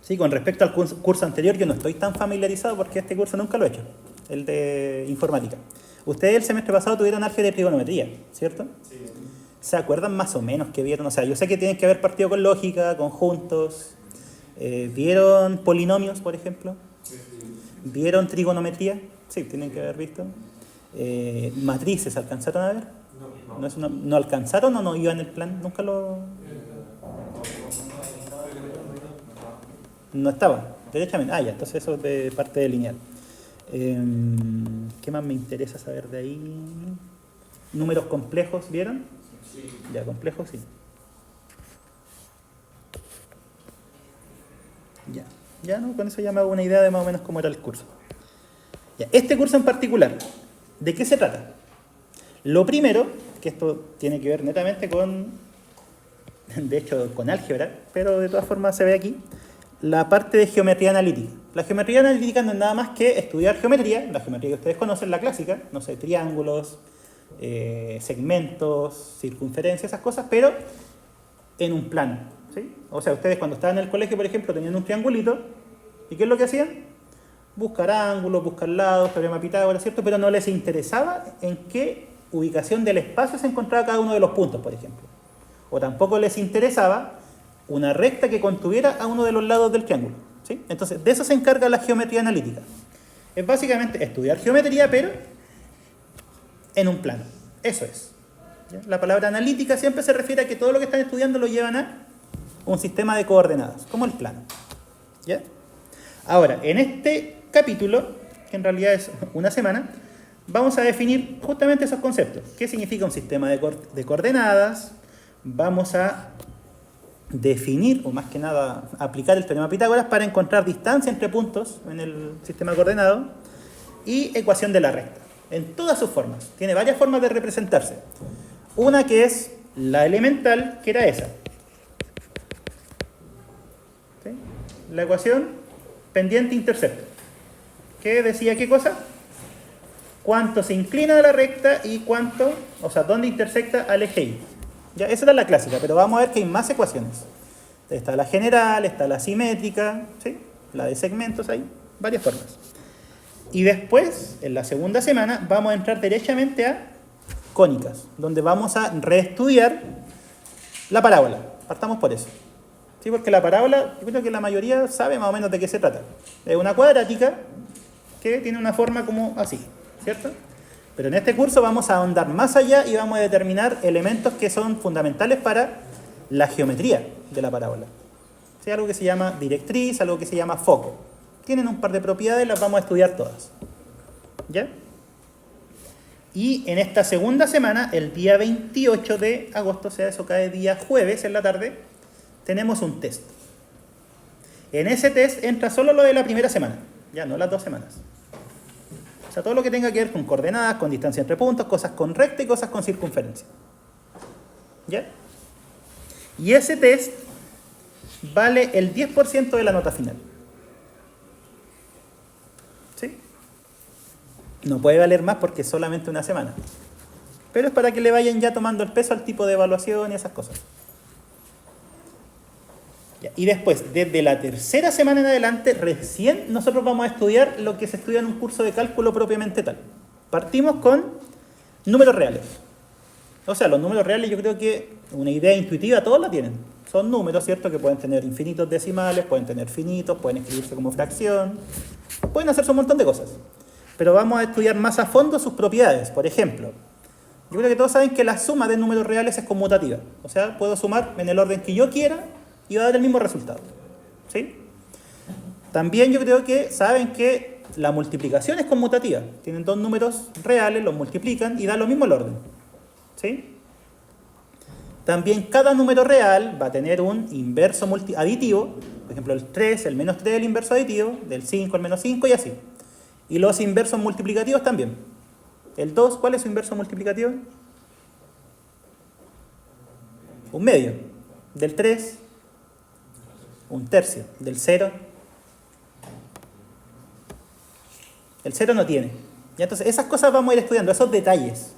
Sí, con respecto al curso anterior, yo no estoy tan familiarizado porque este curso nunca lo he hecho, el de informática. Ustedes el semestre pasado tuvieron álgebra y trigonometría, ¿cierto? Sí. ¿Se acuerdan más o menos qué vieron? O sea, yo sé que tienen que haber partido con lógica, conjuntos. ¿Vieron polinomios, por ejemplo? Sí. ¿Vieron trigonometría? Sí, tienen que haber visto. ¿Matrices alcanzaron a ver? ¿No alcanzaron o no iban en el plan? Nunca lo... No estaban, derechamente. Ah, ya, entonces eso es de parte de lineal. ¿Qué más me interesa saber de ahí? ¿Números complejos, vieron? Sí. Ya, complejos, sí. Ya, ¿no? Con eso ya me hago una idea de más o menos cómo era el curso. Ya, este curso en particular, ¿de qué se trata? Lo primero, que esto tiene que ver netamente con, de hecho, con álgebra, pero de todas formas se ve aquí, la parte de geometría analítica. La geometría analítica no es nada más que estudiar geometría, la geometría que ustedes conocen, la clásica, no sé, triángulos, segmentos, circunferencias, esas cosas, pero en un plano, ¿sí? O sea, ustedes cuando estaban en el colegio, por ejemplo, tenían un triangulito, ¿y qué es lo que hacían? Buscar ángulos, buscar lados, teorema de Pitágoras, ¿cierto? Pero no les interesaba en qué ubicación del espacio se encontraba cada uno de los puntos, por ejemplo. O tampoco les interesaba una recta que contuviera a uno de los lados del triángulo, ¿sí? Entonces, de eso se encarga la geometría analítica. Es básicamente estudiar geometría, pero en un plano. Eso es. ¿Ya? La palabra analítica siempre se refiere a que todo lo que están estudiando lo llevan a un sistema de coordenadas, como el plano. ¿Ya? Ahora, en este capítulo, que en realidad es una semana, vamos a definir justamente esos conceptos. ¿Qué significa un sistema de coordenadas? Vamos a definir, o más que nada, aplicar el teorema de Pitágoras para encontrar distancia entre puntos en el sistema coordenado y ecuación de la recta, en todas sus formas. Tiene varias formas de representarse. Una que es la elemental, que era esa. ¿Sí? La ecuación pendiente-intercepto. ¿Qué decía qué cosa? Cuánto se inclina a la recta y cuánto, o sea, dónde intersecta al eje Y. Ya, esa era la clásica, pero vamos a ver que hay más ecuaciones. Está la general, está la simétrica, ¿sí? La de segmentos, hay varias formas. Y después, en la segunda semana, vamos a entrar derechamente a cónicas, donde vamos a reestudiar la parábola. Partamos por eso. ¿Sí? Porque la parábola, yo creo que la mayoría sabe más o menos de qué se trata. Es una cuadrática que tiene una forma como así, ¿cierto? Pero en este curso vamos a ahondar más allá y vamos a determinar elementos que son fundamentales para la geometría de la parábola. ¿Sí? Algo que se llama directriz, algo que se llama foco. Tienen un par de propiedades, las vamos a estudiar todas. ¿Ya? Y en esta segunda semana, el día 28 de agosto, o sea, eso cae día jueves en la tarde, tenemos un test. En ese test entra solo lo de la primera semana, ya no las 2 semanas. O sea, todo lo que tenga que ver con coordenadas, con distancia entre puntos, cosas con recta y cosas con circunferencia. ¿Ya? Y ese test vale el 10% de la nota final. ¿Sí? No puede valer más porque es solamente una semana. Pero es para que le vayan ya tomando el peso al tipo de evaluación y esas cosas. Ya. Y después, desde la tercera semana en adelante, recién nosotros vamos a estudiar lo que se estudia en un curso de cálculo propiamente tal. Partimos con números reales. O sea, los números reales yo creo que una idea intuitiva todos la tienen. Son números, ¿cierto? Que pueden tener infinitos decimales, pueden tener finitos, pueden escribirse como fracción, pueden hacerse un montón de cosas. Pero vamos a estudiar más a fondo sus propiedades. Por ejemplo, yo creo que todos saben que la suma de números reales es conmutativa. O sea, puedo sumar en el orden que yo quiera y va a dar el mismo resultado. ¿Sí? También yo creo que saben que la multiplicación es conmutativa. Tienen dos números reales, los multiplican y da lo mismo el orden. ¿Sí? También cada número real va a tener un inverso aditivo. Por ejemplo, el 3, el menos 3 el inverso aditivo, del 5 el menos 5 y así. Y los inversos multiplicativos también. El 2, ¿cuál es su inverso multiplicativo? Un medio. Del 3, un tercio. Del 0, el 0 no tiene. ¿Ya? Entonces, esas cosas vamos a ir estudiando, esos detalles.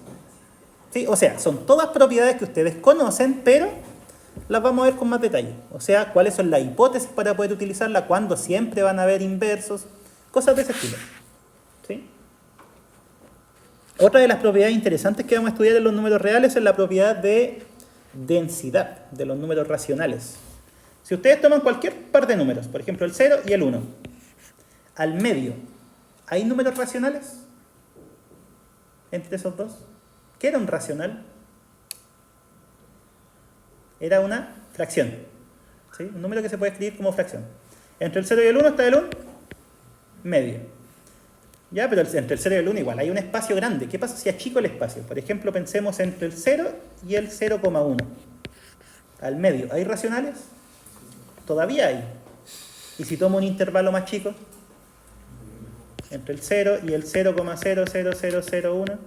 ¿Sí? O sea, son todas propiedades que ustedes conocen, pero las vamos a ver con más detalle. O sea, cuáles son las hipótesis para poder utilizarla, cuándo siempre van a haber inversos, cosas de ese estilo. ¿Sí? Otra de las propiedades interesantes que vamos a estudiar en los números reales es la propiedad de densidad de los números racionales. Si ustedes toman cualquier par de números, por ejemplo el 0 y el 1, al medio, ¿hay números racionales entre esos dos? ¿Qué era un racional? Era una fracción. ¿Sí? Un número que se puede escribir como fracción. Entre el 0 y el 1 está el 1 medio. Ya, pero entre el 0 y el 1 igual, hay un espacio grande. ¿Qué pasa si achico el espacio? Por ejemplo, pensemos entre el 0 y el 0,1. Al medio, ¿hay racionales? Todavía hay. ¿Y si tomo un intervalo más chico? Entre el 0 y el 0,00001,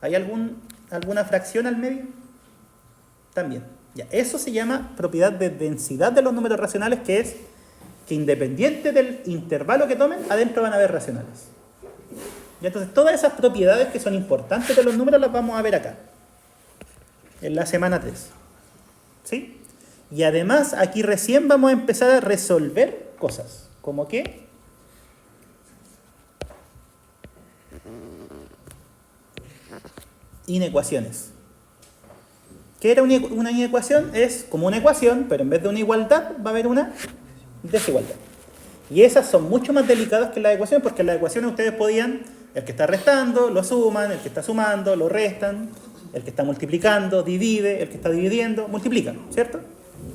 ¿hay alguna fracción al medio? También. Ya, eso se llama propiedad de densidad de los números racionales, que es que independiente del intervalo que tomen, adentro van a haber racionales. Y entonces todas esas propiedades que son importantes de los números las vamos a ver acá, en la semana 3. ¿Sí? Y además aquí recién vamos a empezar a resolver cosas. ¿Cómo qué? Inecuaciones. ¿Qué era una inecuación? Es como una ecuación, pero en vez de una igualdad va a haber una desigualdad. Y esas son mucho más delicadas que las ecuaciones, porque en las ecuaciones ustedes podían, el que está restando, lo suman, el que está sumando, lo restan, el que está multiplicando, divide, el que está dividiendo, multiplica, ¿cierto?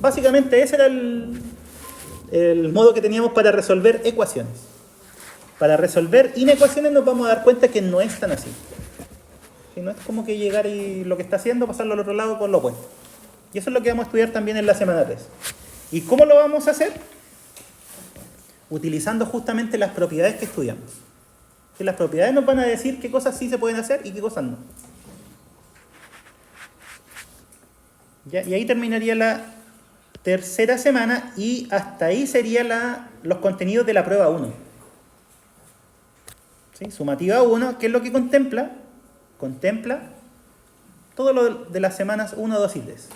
Básicamente ese era el modo que teníamos para resolver ecuaciones. Para resolver inecuaciones nos vamos a dar cuenta que no es tan así. No es como que llegar y lo que está haciendo, pasarlo al otro lado con lo opuesto. Y eso es lo que vamos a estudiar también en la semana 3. ¿Y cómo lo vamos a hacer? Utilizando justamente las propiedades que estudiamos. Que las propiedades nos van a decir qué cosas sí se pueden hacer y qué cosas no. ¿Ya? Y ahí terminaría la tercera semana y hasta ahí serían los contenidos de la prueba 1. ¿Sí? Sumativa 1, ¿qué es lo que contempla? Contempla todo lo de las semanas 1, 2 y 3.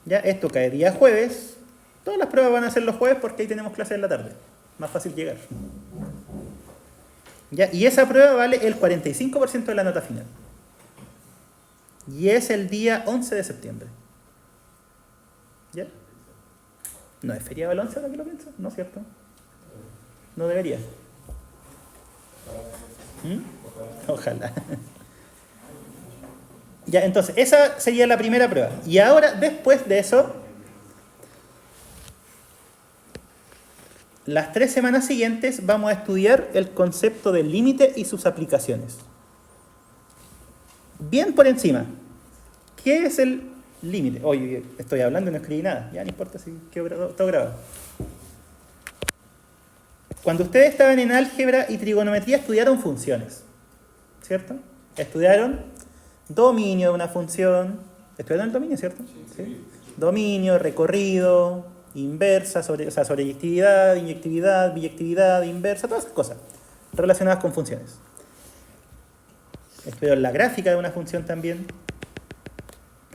Ya, esto cae día jueves. Todas las pruebas van a ser los jueves porque ahí tenemos clases en la tarde. Más fácil llegar. Ya, y esa prueba vale el 45% de la nota final. Y es el día 11 de septiembre. ¿Ya? ¿No es feriado el 11 ahora que lo pienso? ¿No es cierto? No debería. Ojalá. Ya, entonces, esa sería la primera prueba. Y ahora, después de eso, las 3 semanas siguientes vamos a estudiar el concepto del límite y sus aplicaciones. Bien por encima. ¿Qué es el límite? Oye, estoy hablando y no escribí nada. Ya no importa si quedó todo grabado. Cuando ustedes estaban en álgebra y trigonometría estudiaron funciones, ¿cierto? Estudiaron dominio de una función. ¿Estudiaron el dominio, cierto? Sí. Dominio, recorrido, inversa, sobreyectividad, inyectividad, biyectividad, inversa, todas esas cosas relacionadas con funciones. Estudiaron la gráfica de una función también.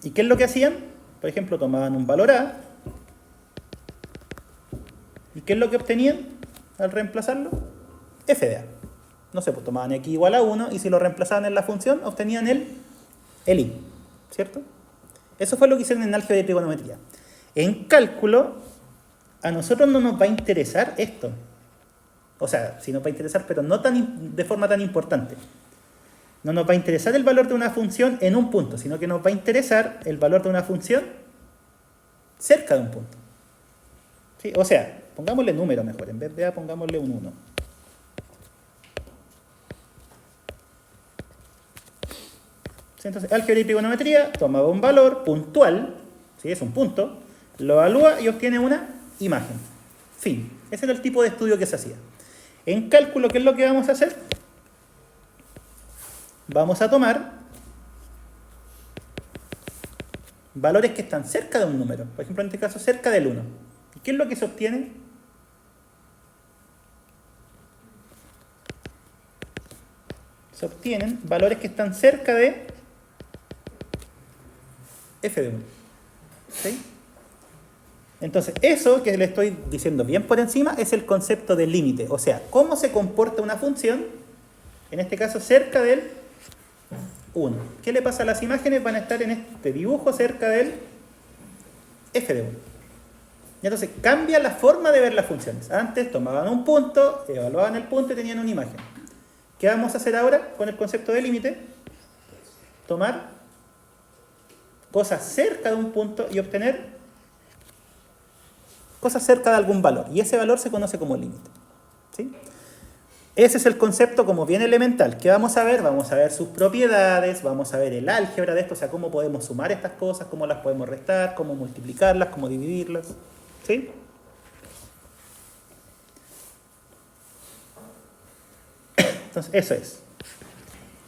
¿Y qué es lo que hacían? Por ejemplo, tomaban un valor A. ¿Y qué es lo que obtenían al reemplazarlo? F de A. No sé, pues tomaban x igual a 1 y si lo reemplazaban en la función, obtenían el y. ¿Cierto? Eso fue lo que hicieron en álgebra y trigonometría. En cálculo, a nosotros no nos va a interesar esto. O sea, sí nos va a interesar, pero no de forma tan importante. No nos va a interesar el valor de una función en un punto, sino que nos va a interesar el valor de una función cerca de un punto. ¿Sí? O sea, pongámosle número mejor, en vez de A pongámosle un 1. ¿Sí? Entonces, álgebra y trigonometría tomaba un valor puntual, ¿sí? Es un punto, lo evalúa y obtiene una imagen. Fin. Ese era el tipo de estudio que se hacía. En cálculo, ¿qué es lo que vamos a hacer? Vamos a tomar valores que están cerca de un número. Por ejemplo, en este caso, cerca del 1. ¿Y qué es lo que se obtiene? Se obtienen valores que están cerca de f de 1. ¿Sí? Entonces, eso que le estoy diciendo bien por encima es el concepto de límite. O sea, cómo se comporta una función, en este caso cerca del 1. ¿Qué le pasa a las imágenes? Van a estar en este dibujo cerca del f de 1. Y entonces cambia la forma de ver las funciones. Antes tomaban un punto, evaluaban el punto y tenían una imagen. ¿Qué vamos a hacer ahora con el concepto de límite? Tomar cosas cerca de un punto y obtener cosas cerca de algún valor. Y ese valor se conoce como límite. ¿Sí? Ese es el concepto como bien elemental. ¿Qué vamos a ver? Vamos a ver sus propiedades, vamos a ver el álgebra de esto, o sea, cómo podemos sumar estas cosas, cómo las podemos restar, cómo multiplicarlas, cómo dividirlas. ¿Sí? Entonces, eso es.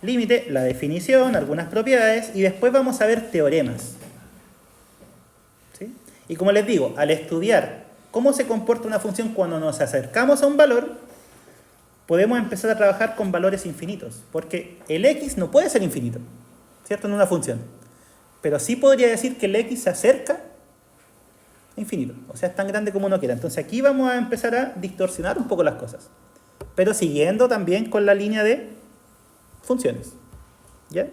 Límite, la definición, algunas propiedades, y después vamos a ver teoremas. ¿Sí? Y como les digo, al estudiar cómo se comporta una función cuando nos acercamos a un valor, podemos empezar a trabajar con valores infinitos, porque el x no puede ser infinito, ¿cierto? En una función. Pero sí podría decir que el x se acerca a infinito, o sea, es tan grande como uno quiera. Entonces aquí vamos a empezar a distorsionar un poco las cosas, pero siguiendo también con la línea de funciones. ¿Ya?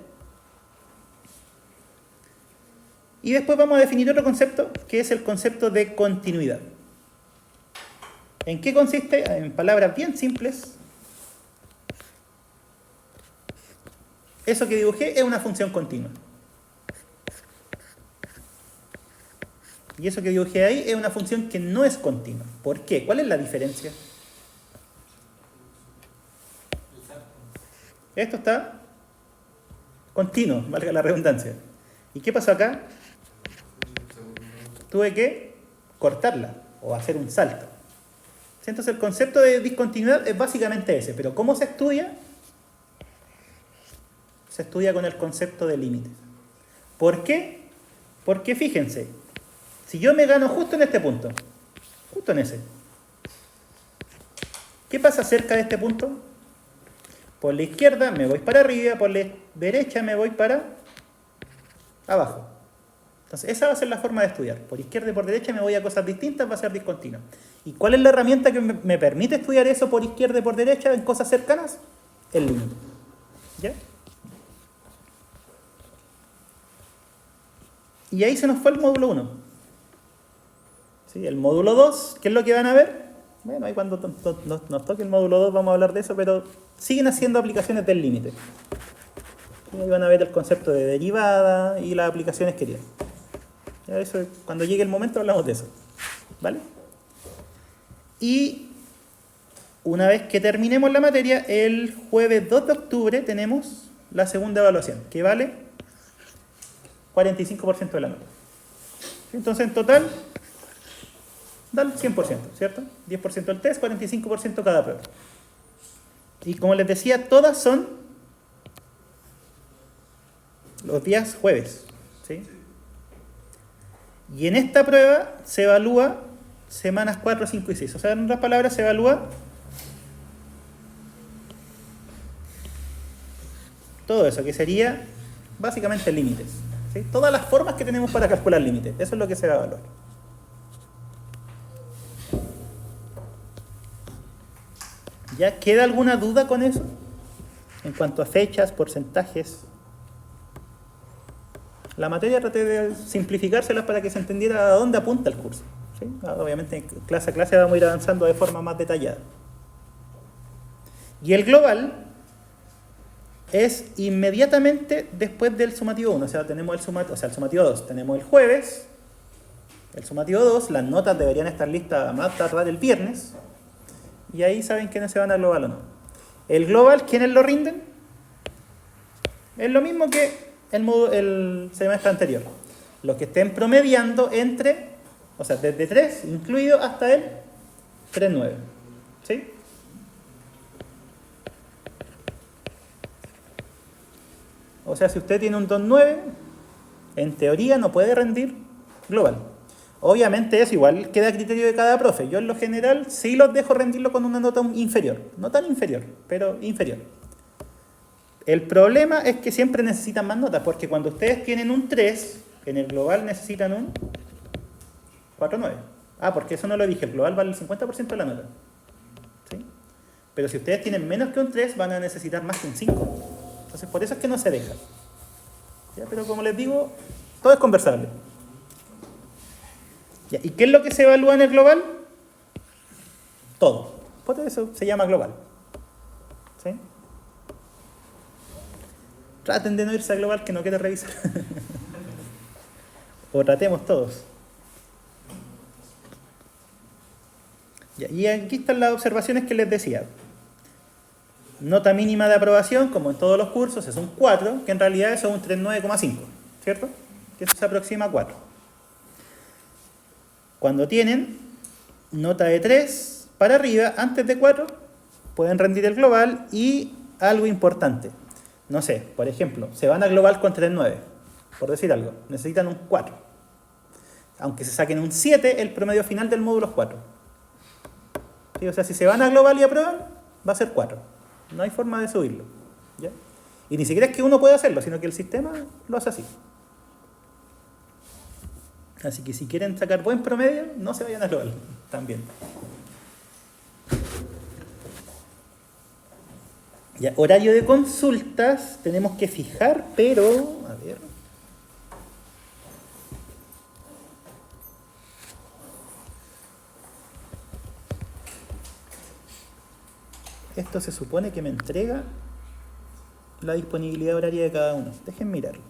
Y después vamos a definir otro concepto, que es el concepto de continuidad. ¿En qué consiste? En palabras bien simples, eso que dibujé es una función continua. Y eso que dibujé ahí es una función que no es continua. ¿Por qué? ¿Cuál es la diferencia? Esto está continuo, valga la redundancia. ¿Y qué pasó acá? Tuve que cortarla o hacer un salto. Entonces el concepto de discontinuidad es básicamente ese, pero ¿cómo se estudia? Se estudia con el concepto de límite. ¿Por qué? Porque fíjense, si yo me gano justo en este punto, justo en ese, ¿qué pasa cerca de este punto? Por la izquierda me voy para arriba, por la derecha me voy para abajo. Entonces esa va a ser la forma de estudiar. Por izquierda y por derecha me voy a cosas distintas, va a ser discontinua. ¿Y cuál es la herramienta que me permite estudiar eso por izquierda y por derecha en cosas cercanas? El límite. ¿Ya? Y ahí se nos fue el módulo 1. ¿Sí? El módulo 2, ¿qué es lo que van a ver? Bueno, ahí cuando nos toque el módulo 2 vamos a hablar de eso, pero siguen haciendo aplicaciones del límite. Y ahí van a ver el concepto de derivada y las aplicaciones que tienen. Ya eso, cuando llegue el momento hablamos de eso. ¿Vale? Y una vez que terminemos la materia, el jueves 2 de octubre tenemos la segunda evaluación, que vale 45% de la nota. Entonces, en total, da el 100%, ¿cierto? 10% del test, 45% cada prueba. Y como les decía, todas son los días jueves, ¿sí? Y en esta prueba se evalúa semanas 4, 5 y 6. O sea, en otras palabras, se evalúa todo eso, que sería básicamente límites. ¿Sí? Todas las formas que tenemos para calcular límites. Eso es lo que se va a evaluar. ¿Ya queda alguna duda con eso? En cuanto a fechas, porcentajes. La materia traté de simplificárselas para que se entendiera a dónde apunta el curso. ¿Sí? Obviamente, clase a clase vamos a ir avanzando de forma más detallada. Y el global es inmediatamente después del sumativo 1. O sea, tenemos el sumativo 2. Tenemos el jueves, el sumativo 2. Las notas deberían estar listas a más tardar el viernes. Y ahí saben quiénes se van al global o no. El global, ¿quiénes lo rinden? Es lo mismo que el semestre anterior. Los que estén promediando entre, o sea, desde 3 incluido hasta el 3.9. ¿Sí? O sea, si usted tiene un 2.9, en teoría no puede rendir global. Obviamente eso igual queda a criterio de cada profe. Yo en lo general sí los dejo rendirlo con una nota inferior. No tan inferior, pero inferior. El problema es que siempre necesitan más notas, porque cuando ustedes tienen un 3, en el global necesitan un 4,9. Ah, porque eso no lo dije, el global vale el 50% de la nota. ¿Sí? Pero si ustedes tienen menos que un 3, van a necesitar más que un 5. Entonces, por eso es que no se deja. ¿Ya? Pero como les digo, todo es conversable. ¿Ya? ¿Y qué es lo que se evalúa en el global? Todo. Por eso se llama global. ¿Sí? Traten de no irse a global que no quiero revisar. O tratemos todos. Ya, y aquí están las observaciones que les decía. Nota mínima de aprobación, como en todos los cursos, es un 4, que en realidad eso es un 39,5, ¿cierto? Que eso se aproxima a 4. Cuando tienen nota de 3 para arriba, antes de 4, pueden rendir el global y algo importante. No sé, por ejemplo, se van a global con 3,9, por decir algo, necesitan un 4. Aunque se saquen un 7, el promedio final del módulo es 4. ¿Sí? O sea, si se van a global y aprueban, va a ser 4. No hay forma de subirlo. ¿Ya? Y ni siquiera es que uno pueda hacerlo, sino que el sistema lo hace así. Así que si quieren sacar buen promedio, no se vayan a global también. Ya, horario de consultas tenemos que fijar, pero a ver. Esto se supone que me entrega la disponibilidad horaria de cada uno. Dejen mirarlo.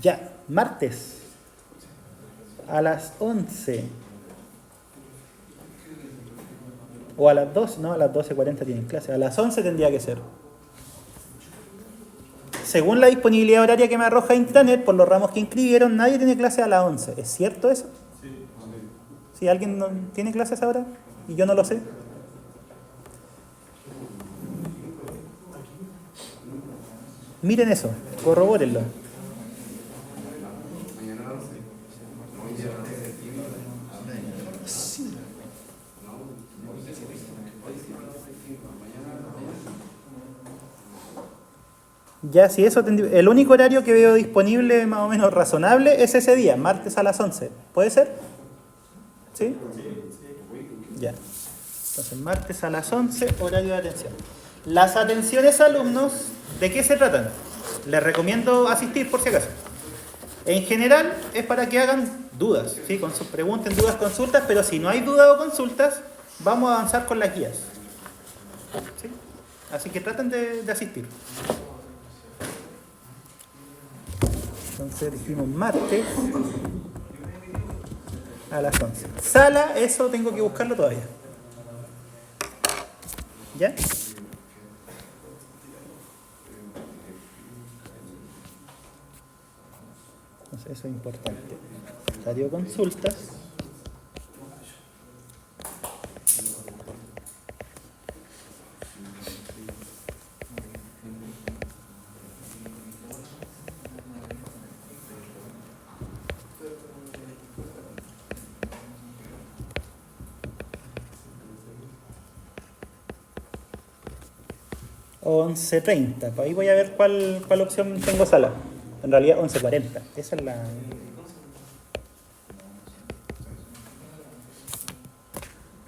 Ya, martes a las 11 o a las 2, no, a las 12:40 tienen clase, a las 11 tendría que ser. Según la disponibilidad horaria que me arroja Intranet, por los ramos que inscribieron, nadie tiene clase a las 11. ¿Es cierto eso? Sí. ¿Si alguien no tiene clases ahora y yo no lo sé? Miren eso, corrobórenlo. Ya, si eso, el único horario que veo disponible más o menos razonable es ese día, martes a las 11. ¿Puede ser? ¿Sí? Ya. Entonces, martes a las 11, horario de atención. Las atenciones a alumnos, ¿de qué se tratan? Les recomiendo asistir por si acaso. En general es para que hagan dudas, ¿sí? Pregunten dudas, consultas, pero si no hay dudas o consultas, vamos a avanzar con las guías. ¿Sí? Así que traten de asistir. Entonces dijimos martes a las 11. Sala, eso tengo que buscarlo todavía. ¿Ya? Entonces eso es importante. Radio consultas. O 11:30, ahí voy a ver cuál opción tengo sala. En realidad 11:40, esa es la...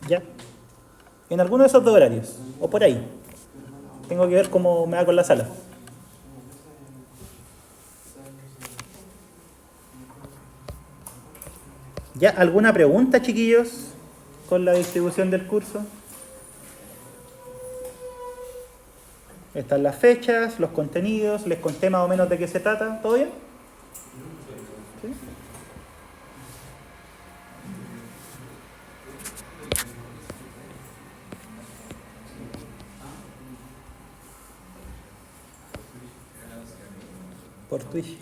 Ya. En alguno de esos dos horarios, o por ahí. Tengo que ver cómo me va con la sala. ¿Ya? ¿Alguna pregunta, chiquillos, con la distribución del curso? Están las fechas, los contenidos, les conté más o menos de qué se trata, ¿todo bien? ¿Sí? Por Twitch.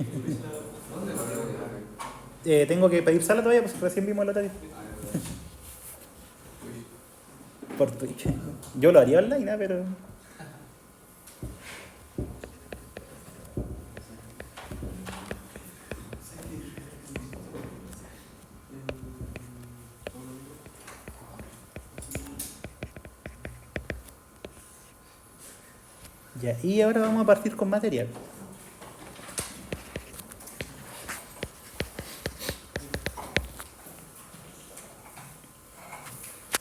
Tengo que pedir sala todavía, pues recién vimos el horario. Por Twitch. Yo lo haría online, pero... Ya, y ahora vamos a partir con material.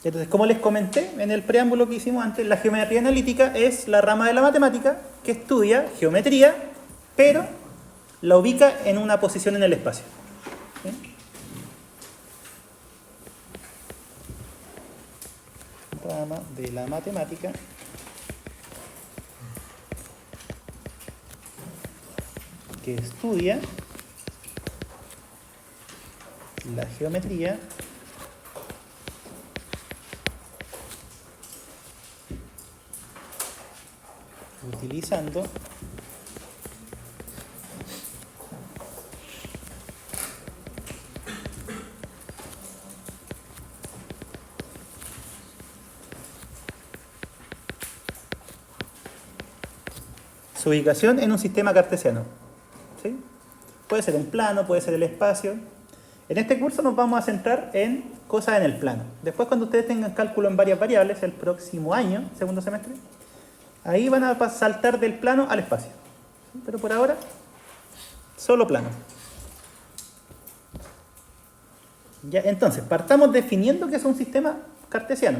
Entonces, como les comenté en el preámbulo que hicimos antes, la geometría analítica es la rama de la matemática que estudia geometría, pero la ubica en una posición en el espacio. ¿Sí? Rama de la matemática que estudia la geometría utilizando su ubicación en un sistema cartesiano. ¿Sí? Puede ser un plano, puede ser el espacio. En este curso nos vamos a centrar en cosas en el plano. Después, cuando ustedes tengan cálculo en varias variables, el próximo año, segundo semestre, ahí van a saltar del plano al espacio. ¿Sí? Pero por ahora, solo plano. Ya, entonces, partamos definiendo qué es un sistema cartesiano.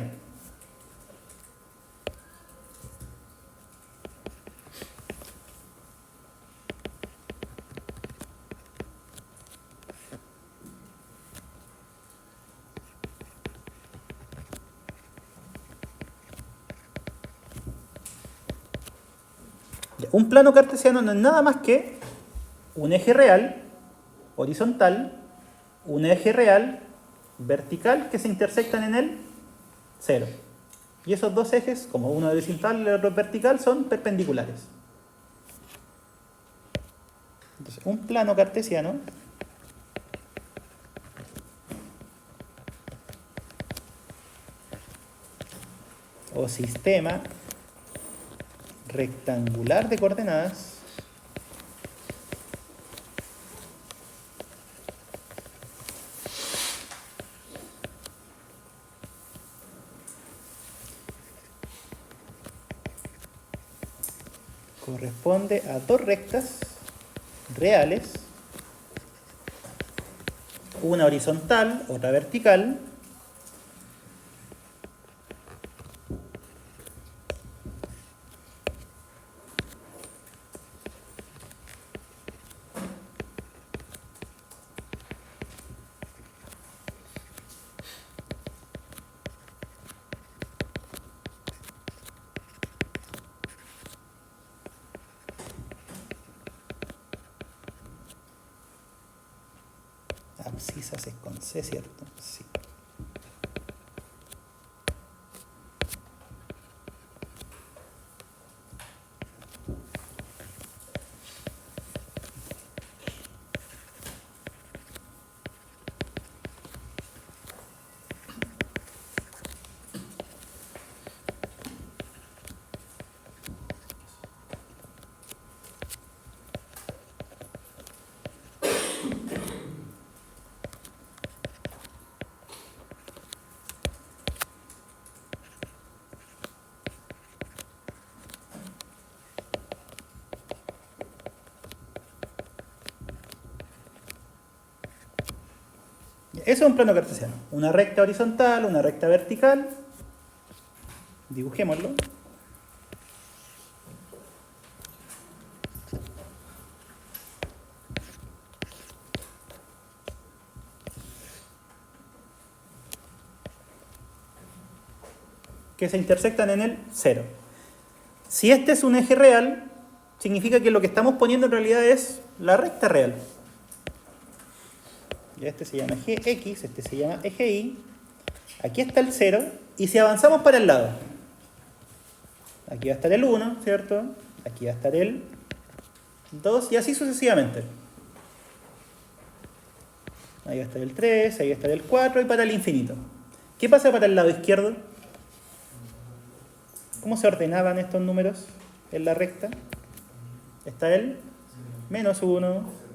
Un plano cartesiano no es nada más que un eje real, horizontal, un eje real, vertical, que se intersectan en el cero. Y esos dos ejes, como uno horizontal y el otro vertical, son perpendiculares. Entonces, un plano cartesiano o sistema rectangular de coordenadas corresponde a dos rectas reales, una horizontal, otra vertical, abscisas es con C, ¿cierto? Sí. Eso es un plano cartesiano. Una recta horizontal, una recta vertical. Dibujémoslo. Que se intersectan en el cero. Si este es un eje real, significa que lo que estamos poniendo en realidad es la recta real. Y este se llama eje X, este se llama eje Y. Aquí está el 0. Y si avanzamos para el lado, aquí va a estar el 1, ¿cierto? Aquí va a estar el 2 y así sucesivamente. Ahí va a estar el 3, ahí va a estar el 4 y para el infinito. ¿Qué pasa para el lado izquierdo? ¿Cómo se ordenaban estos números en la recta? Está el menos 1,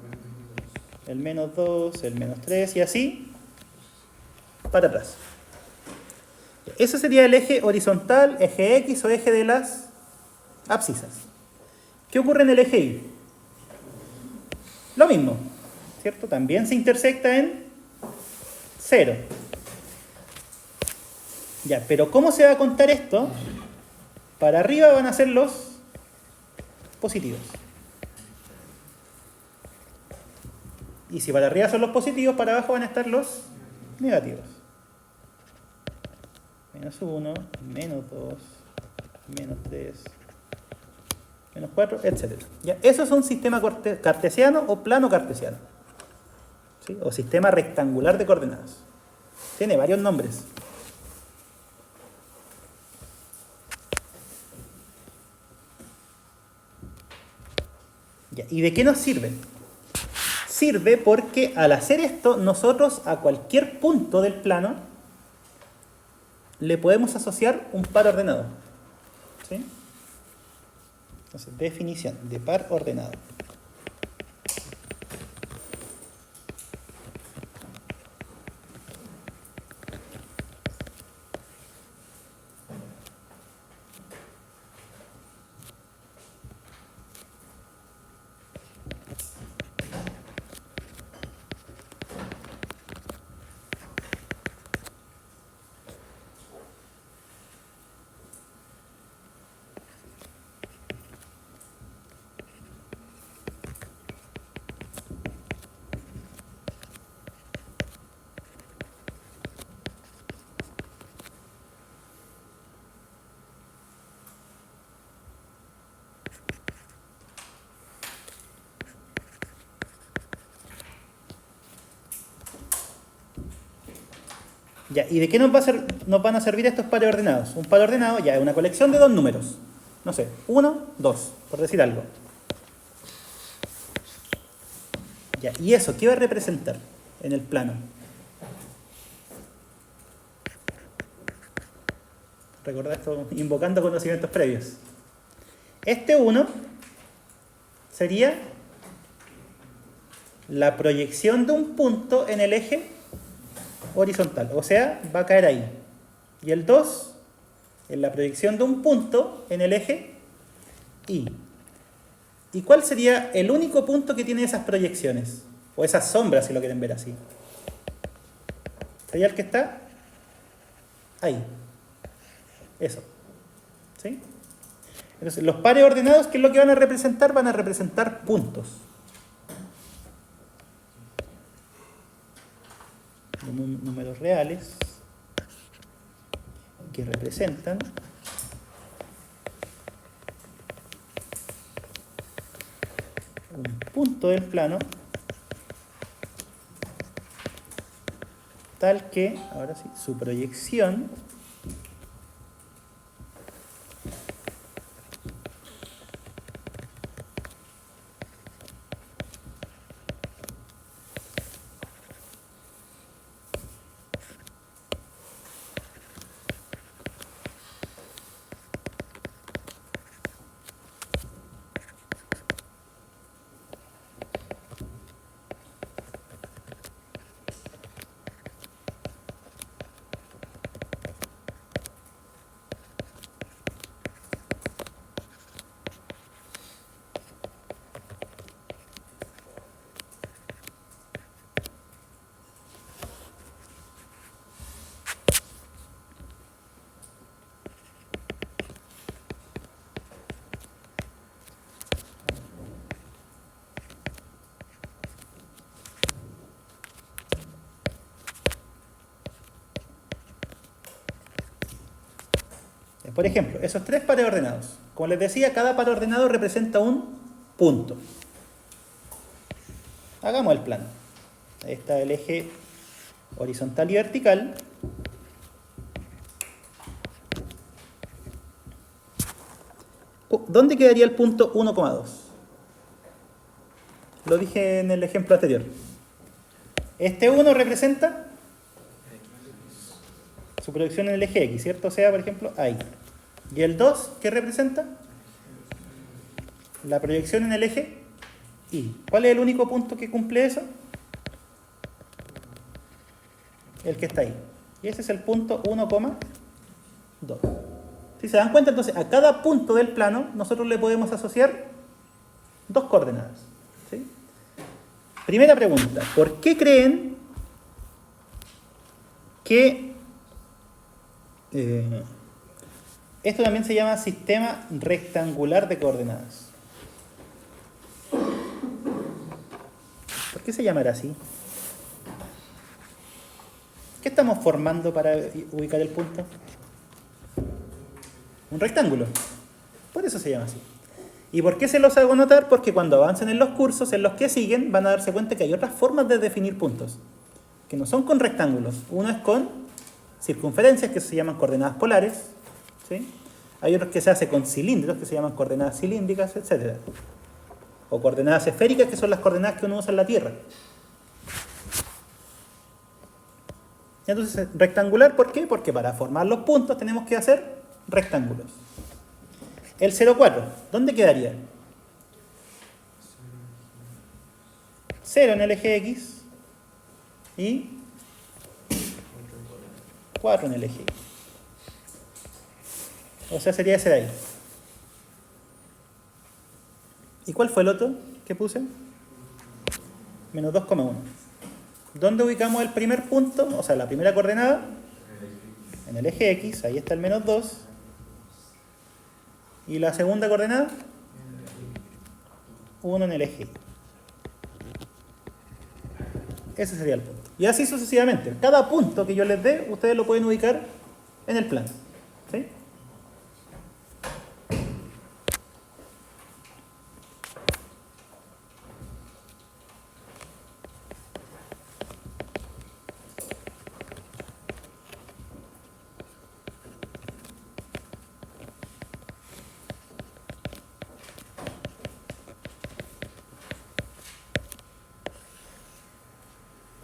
el menos 2, el menos 3 y así para atrás. Ese sería el eje horizontal, eje X o eje de las abscisas. ¿Qué ocurre en el eje Y? Lo mismo, ¿cierto? También se intersecta en 0. Ya, pero ¿cómo se va a contar esto? Para arriba van a ser los positivos. Y si para arriba son los positivos, para abajo van a estar los negativos. Menos 1, menos 2, menos 3, menos 4, etc. ¿Ya? Eso es un sistema cartesiano o plano cartesiano. ¿Sí? O sistema rectangular de coordenadas. Tiene varios nombres. ¿Ya? ¿Y de qué nos sirve? Sirve porque al hacer esto, nosotros a cualquier punto del plano le podemos asociar un par ordenado. ¿Sí? Entonces, definición de par ordenado. Ya, ¿y de qué nos van a servir estos pares ordenados? Un par ordenado ya es una colección de dos números. No sé, 1, 2, por decir algo. Ya, ¿y eso qué va a representar en el plano? Recordad esto, invocando conocimientos previos. Este 1 sería la proyección de un punto en el eje horizontal, o sea, va a caer ahí. Y el 2 es la proyección de un punto en el eje Y. ¿Y cuál sería el único punto que tiene esas proyecciones? O esas sombras, si lo quieren ver así. Sería el que está ahí. Eso. ¿Sí? Entonces, los pares ordenados, ¿qué es lo que van a representar? Van a representar puntos. Números reales que representan un punto del plano tal que, ahora sí, su proyección por ejemplo, esos tres pares ordenados. Como les decía, cada par ordenado representa un punto. Hagamos el plano. Ahí está el eje horizontal y vertical. ¿Dónde quedaría el punto 1,2? Lo dije en el ejemplo anterior. Este 1 representa su proyección en el eje X, ¿cierto? O sea, por ejemplo, ahí. ¿Y el 2 qué representa? La proyección en el eje Y. ¿Cuál es el único punto que cumple eso? El que está ahí. Y ese es el punto 1,2. Si se dan cuenta, entonces, a cada punto del plano nosotros le podemos asociar dos coordenadas. ¿Sí? Primera pregunta, ¿por qué creen que esto también se llama sistema rectangular de coordenadas? ¿Por qué se llamará así? ¿Qué estamos formando para ubicar el punto? Un rectángulo. Por eso se llama así. ¿Y por qué se los hago notar? Porque cuando avancen en los cursos, en los que siguen, van a darse cuenta que hay otras formas de definir puntos, que no son con rectángulos. Uno es con circunferencias, que se llaman coordenadas polares, ¿sí? Hay otros que se hace con cilindros, que se llaman coordenadas cilíndricas, etc. O coordenadas esféricas, que son las coordenadas que uno usa en la Tierra. Entonces, rectangular, ¿por qué? Porque para formar los puntos tenemos que hacer rectángulos. El 0,4, ¿dónde quedaría? 0 en el eje X y 4 en el eje Y. O sea, sería ese de ahí. ¿Y cuál fue el otro que puse? Menos 2,1. ¿Dónde ubicamos el primer punto? O sea, la primera coordenada. En el eje X, ahí está el menos 2. ¿Y la segunda coordenada? 1 en el eje Y. Ese sería el punto. Y así sucesivamente. Cada punto que yo les dé, ustedes lo pueden ubicar en el plano. ¿Sí?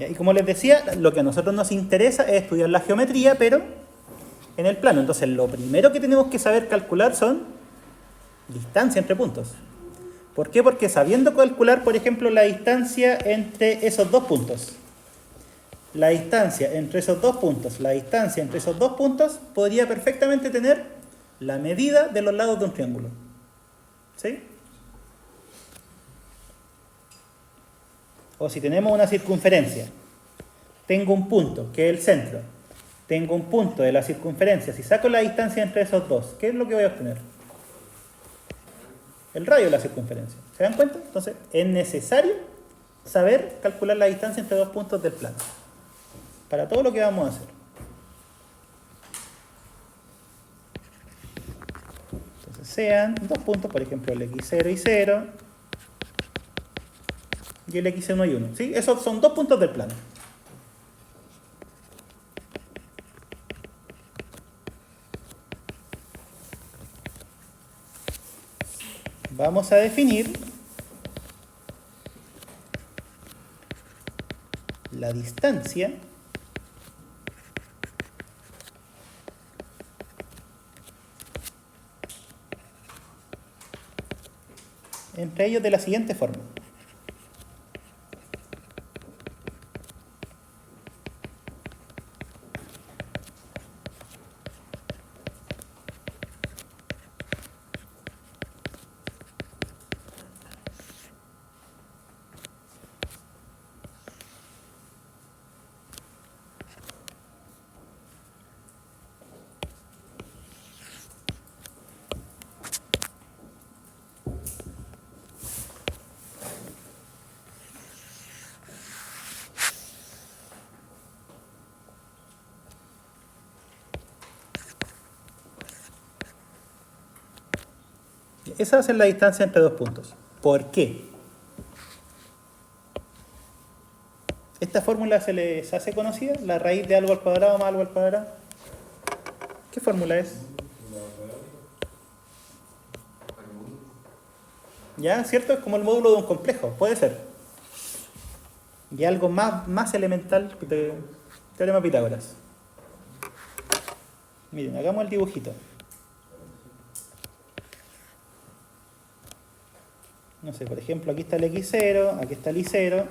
Y como les decía, lo que a nosotros nos interesa es estudiar la geometría, pero en el plano. Entonces, lo primero que tenemos que saber calcular son distancia entre puntos. ¿Por qué? Porque sabiendo calcular, por ejemplo, la distancia entre esos dos puntos, la distancia entre esos dos puntos, podría perfectamente tener la medida de los lados de un triángulo. ¿Sí? O si tenemos una circunferencia, tengo un punto, que es el centro, tengo un punto de la circunferencia, si saco la distancia entre esos dos, ¿qué es lo que voy a obtener? El radio de la circunferencia. ¿Se dan cuenta? Entonces, es necesario saber calcular la distancia entre dos puntos del plano, para todo lo que vamos a hacer. Entonces, sean dos puntos, por ejemplo, el x0 y 0, y el x1 y 1. ¿Sí? Esos son dos puntos del plano. Vamos a definir la distancia entre ellos de la siguiente forma. Esa es la distancia entre dos puntos. ¿Por qué? Esta fórmula se les hace conocida, la raíz de algo al cuadrado más algo al cuadrado. ¿Qué fórmula es? ¿Ya? ¿Cierto? Es como el módulo de un complejo, puede ser. Y algo más elemental de teorema de Pitágoras. Miren, hagamos el dibujito. No sé, por ejemplo, aquí está el x0, aquí está el y0.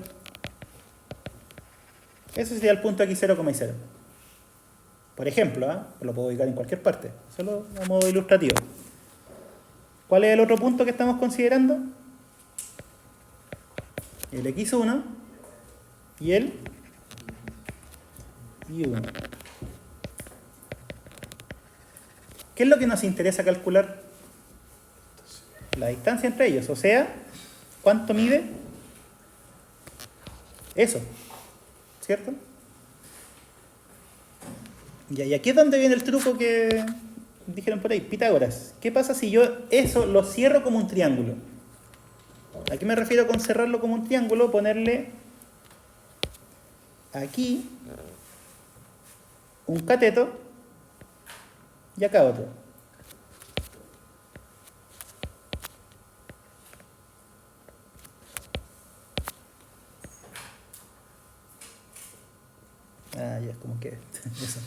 Ese sería el punto x0, y0. Por ejemplo, lo puedo ubicar en cualquier parte, solo a modo ilustrativo. ¿Cuál es el otro punto que estamos considerando? el x1 y el y1. ¿Qué es lo que nos interesa calcular? La distancia entre ellos, o sea, ¿cuánto mide? Eso, ¿cierto? Y aquí es donde viene el truco que dijeron por ahí, Pitágoras. ¿Qué pasa si yo eso lo cierro como un triángulo? ¿A qué me refiero con cerrarlo como un triángulo? Ponerle aquí un cateto y acá otro. Ah, ya es como que eso.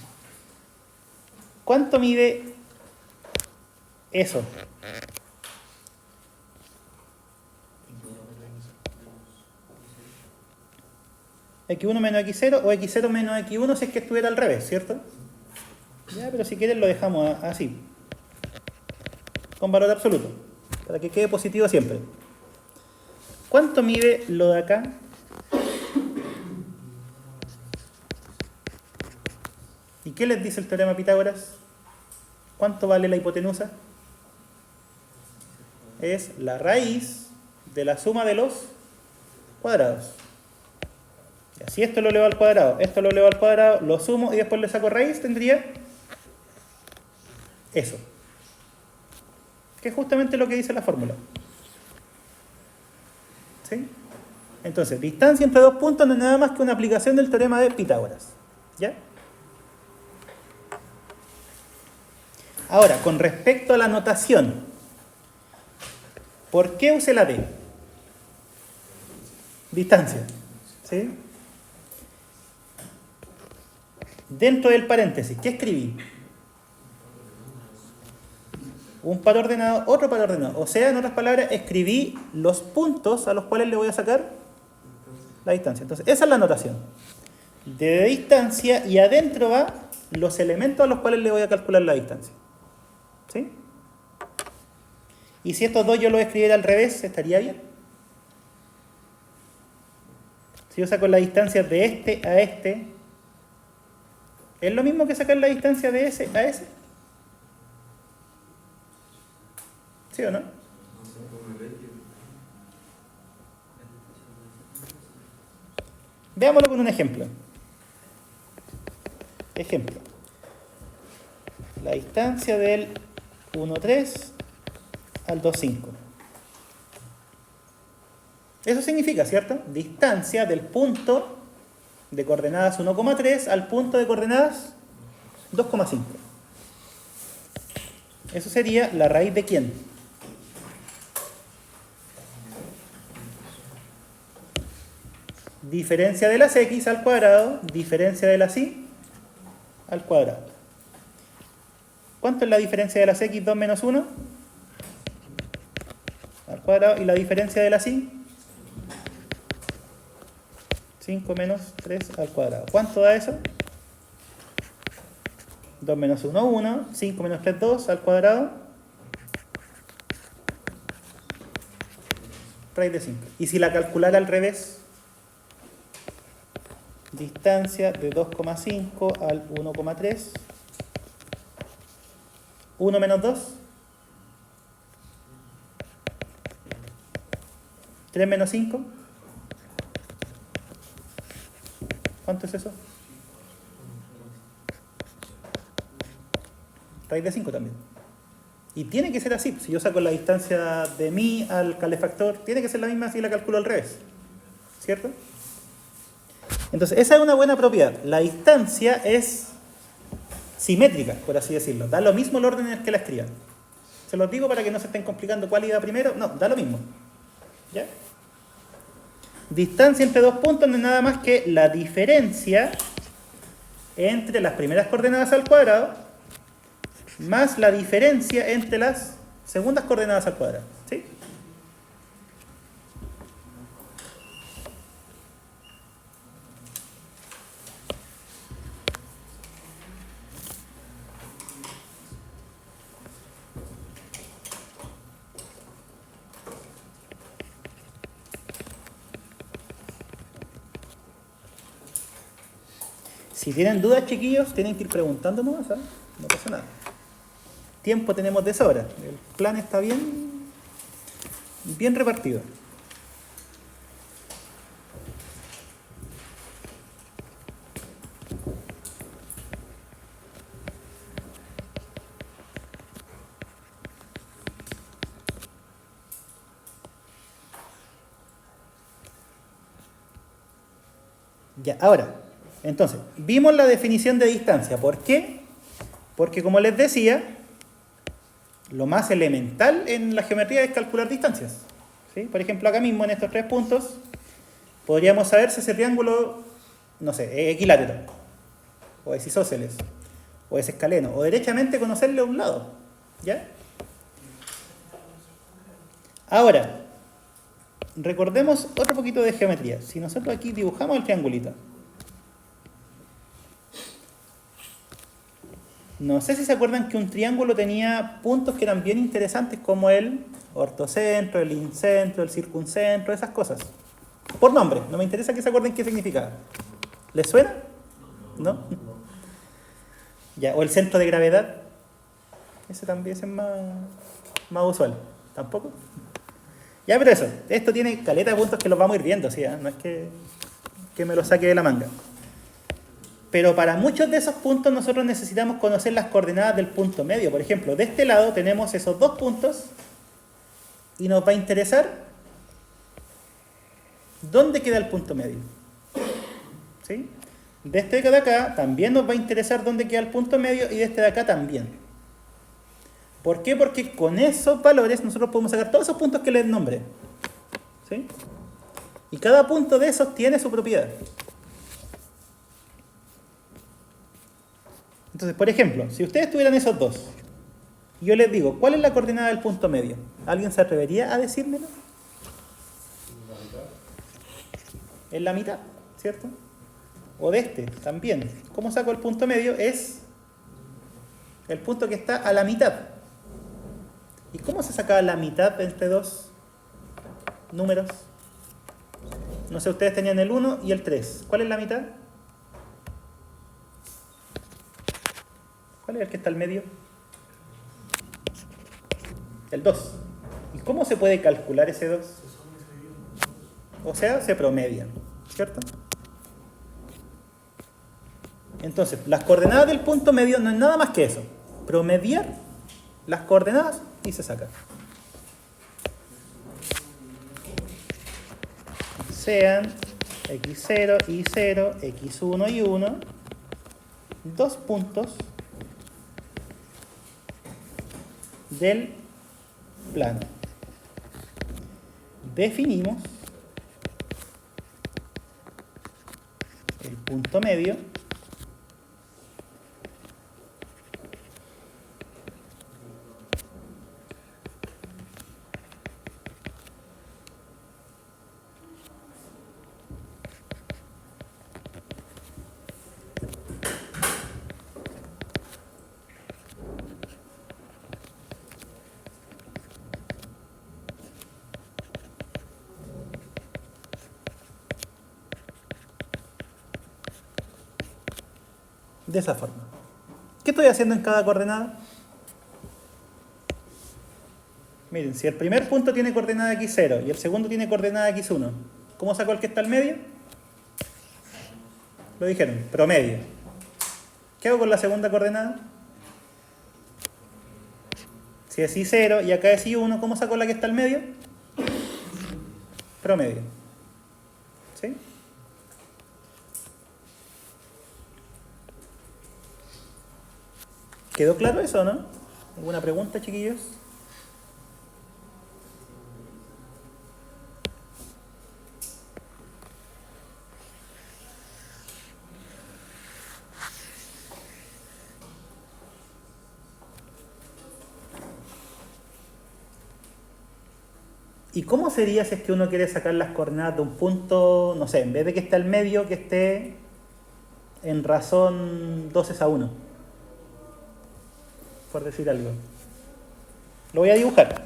¿Cuánto mide eso? X1 menos X0 o X0 menos X1 si es que estuviera al revés, ¿cierto? Ya, pero si quieren lo dejamos así, con valor absoluto, para que quede positivo siempre. ¿Cuánto mide lo de acá? ¿Y qué les dice el teorema de Pitágoras? ¿Cuánto vale la hipotenusa? Es la raíz de la suma de los cuadrados. Si esto lo elevo al cuadrado, esto lo elevo al cuadrado, lo sumo y después le saco raíz, tendría eso. Que es justamente lo que dice la fórmula. ¿Sí? Entonces, distancia entre dos puntos no es nada más que una aplicación del teorema de Pitágoras. ¿Ya? Ahora, con respecto a la notación, ¿por qué usé la D? Distancia. ¿Sí? Dentro del paréntesis, ¿qué escribí? Un par ordenado, otro par ordenado. O sea, en otras palabras, escribí los puntos a los cuales le voy a sacar la distancia. Entonces, esa es la notación. De distancia y adentro va los elementos a los cuales le voy a calcular la distancia. ¿Sí? Y si estos dos yo los escribiera al revés, ¿estaría bien? Si yo saco la distancia de este a este, ¿es lo mismo que sacar la distancia de ese a ese? ¿Sí o no? Veámoslo con un ejemplo. Ejemplo. La distancia del 1,3 al 2,5. Eso significa, ¿cierto? Distancia del punto de coordenadas 1,3 al punto de coordenadas 2,5. Eso sería la raíz de ¿quién? Diferencia de las x al cuadrado, diferencia de las y al cuadrado. ¿Cuánto es la diferencia de las x? 2 menos 1 al cuadrado. ¿Y la diferencia de las y? 5 menos 3 al cuadrado. ¿Cuánto da eso? 2 menos 1, 1. 5 menos 3, 2 al cuadrado. Raíz de 5. ¿Y si la calculara al revés? Distancia de 2,5 al 1,3. 1 menos 2. 3 menos 5. ¿Cuánto es eso? Raíz de 5 también. Y tiene que ser así. Si yo saco la distancia de mí al calefactor, tiene que ser la misma si la calculo al revés. ¿Cierto? Entonces, esa es una buena propiedad. La distancia es simétrica, por así decirlo. Da lo mismo el orden en el que la escriban. Se los digo para que no se estén complicando cuál iba primero. No, da lo mismo. ¿Ya? Distancia entre dos puntos no es nada más que la diferencia entre las primeras coordenadas al cuadrado más la diferencia entre las segundas coordenadas al cuadrado. ¿Sí? Si tienen dudas, chiquillos, tienen que ir preguntando nomás, ¿sabes? No pasa nada. Tiempo tenemos de sobra. El plan está bien repartido. Ya, ahora, entonces, vimos la definición de distancia. ¿Por qué? Porque como les decía, lo más elemental en la geometría es calcular distancias. ¿Sí? Por ejemplo, acá mismo en estos 3 puntos, podríamos saber si ese triángulo, no sé, es equilátero, o es isósceles, o es escaleno, o derechamente conocerle un lado. ¿Ya? Ahora, recordemos otro poquito de geometría. Si nosotros aquí dibujamos el triangulito, no sé si se acuerdan que un triángulo tenía puntos que eran bien interesantes, como el ortocentro, el incentro, el circuncentro, esas cosas. Por nombre, no me interesa que se acuerden qué significaba. ¿Les suena? ¿No? Ya, o el centro de gravedad. Ese también es más usual. ¿Tampoco? Ya, pero eso. Esto tiene caleta de puntos que los vamos a ir viendo, ¿sí? No es que me lo saque de la manga. Pero para muchos de esos puntos nosotros necesitamos conocer las coordenadas del punto medio. Por ejemplo, de este lado tenemos esos 2 puntos y nos va a interesar dónde queda el punto medio. ¿Sí? De este de acá también nos va a interesar dónde queda el punto medio y de este de acá también. ¿Por qué? Porque con esos valores nosotros podemos sacar todos esos puntos que les nombré. ¿Sí? Y cada punto de esos tiene su propiedad. Entonces, por ejemplo, si ustedes tuvieran esos 2, yo les digo, ¿cuál es la coordenada del punto medio? ¿Alguien se atrevería a decírmelo? Es la mitad, ¿cierto? O de este, también. ¿Cómo saco el punto medio? Es el punto que está a la mitad. ¿Y cómo se saca la mitad entre 2 números? No sé, ustedes tenían el 1 y el 3. ¿Cuál es la mitad? ¿Cuál es el que está al medio? El 2. ¿Y cómo se puede calcular ese 2? O sea, se promedian, ¿cierto? Entonces, las coordenadas del punto medio no es nada más que eso. Promediar las coordenadas y se saca. Sean x0, y0, x1 y 1, 2 puntos del plano. Definimos el punto medio de esa forma. ¿Qué estoy haciendo en cada coordenada? Miren, si el primer punto tiene coordenada x0 y el segundo tiene coordenada x1, ¿cómo saco el que está al medio? Lo dijeron, promedio. ¿Qué hago con la segunda coordenada? Si es y0 y acá es y1, ¿cómo saco la que está al medio? Promedio. ¿Sí? ¿Quedó claro eso, no? ¿Alguna pregunta, chiquillos? ¿Y cómo sería si es que uno quiere sacar las coordenadas de un punto, no sé, en vez de que esté al medio, que esté en razón 2:1? Por decir algo. Lo voy a dibujar.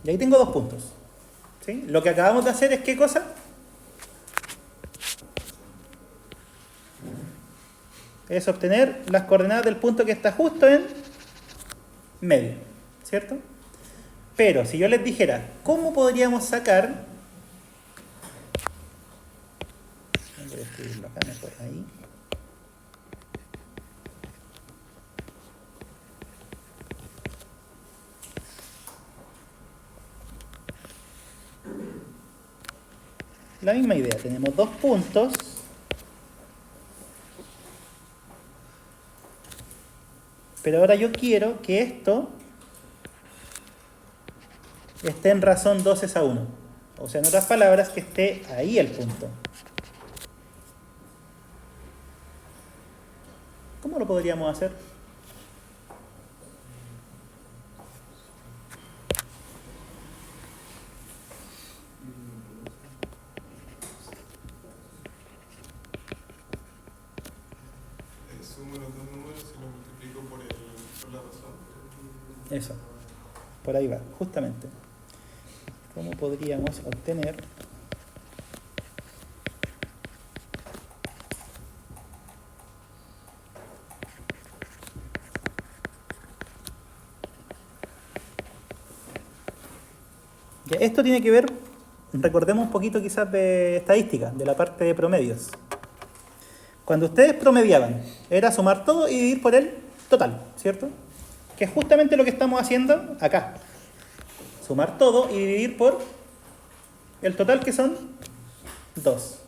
Y ahí tengo 2 puntos. ¿Sí? Lo que acabamos de hacer es ¿qué cosa? Es obtener las coordenadas del punto que está justo en medio, ¿cierto? Pero si yo les dijera, ¿cómo podríamos sacar? Voy a escribirlo acá mejor, ahí. La misma idea, tenemos 2 puntos. Pero ahora yo quiero que esto esté en razón 2:1. O sea, en otras palabras, que esté ahí el punto. ¿Cómo lo podríamos hacer? Sumo los dos números y lo multiplico por la razón. Eso. Por ahí va, justamente. ¿Cómo podríamos obtener ya, esto tiene que ver, recordemos un poquito quizás de estadística, de la parte de promedios. Cuando ustedes promediaban, era sumar todo y dividir por el total, ¿cierto? Que es justamente lo que estamos haciendo acá. Sumar todo y dividir por el total, que son 2.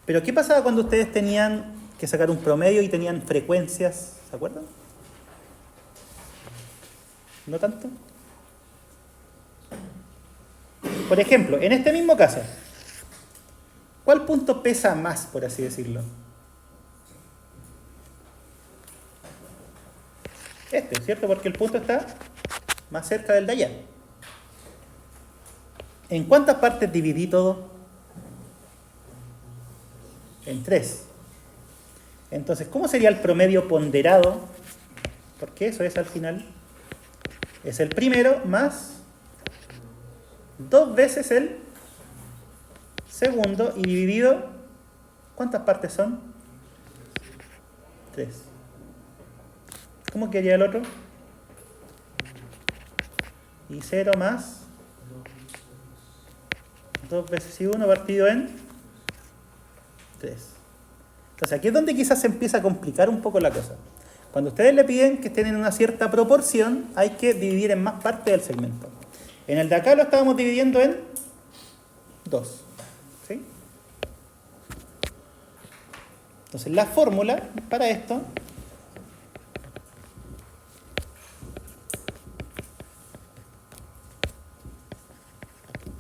Pero ¿qué pasaba cuando ustedes tenían que sacar un promedio y tenían frecuencias? ¿Se acuerdan? ¿No tanto? Por ejemplo, en este mismo caso, ¿cuál punto pesa más, por así decirlo? Este, ¿cierto? Porque el punto está más cerca del de allá. ¿En cuántas partes dividí todo? En 3. Entonces, ¿cómo sería el promedio ponderado? Porque eso es al final. Es el primero más 2 veces el segundo y dividido. ¿Cuántas partes son? 3. ¿Cómo quedaría el otro? Y 0 más 2 veces y 1 partido en 3. Entonces aquí es donde quizás se empieza a complicar un poco la cosa. Cuando ustedes le piden que estén en una cierta proporción, hay que dividir en más parte del segmento. En el de acá lo estábamos dividiendo en 2. ¿Sí? Entonces la fórmula para esto